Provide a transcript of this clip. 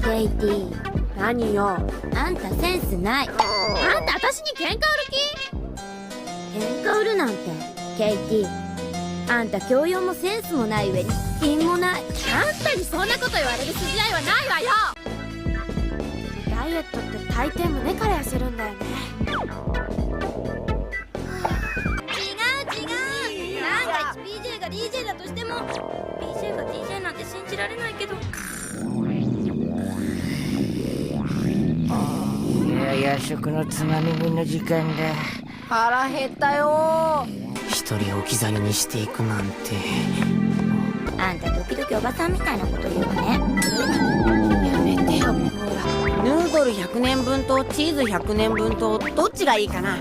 ケイティ。何よ。あんたセンスない。あんた私に喧嘩売る気？喧嘩売るなんて。ケイティ、あんた教養もセンスもない上に品もない。あんたにそんなこと言われる筋合いはないわよ。ダイエットって大抵胸から痩せるんだよね。違う。万が一 BJ が DJ だとしても BJ が DJ なんて信じられないけど。夜食のつまみ食いの時間だ。腹減ったよ。一人置き去りにしていくなんて。あんた時々おばさんみたいなこと言うわね。やめてよ、ほら。ヌードル100年分とチーズ100年分とどっちがいいかな？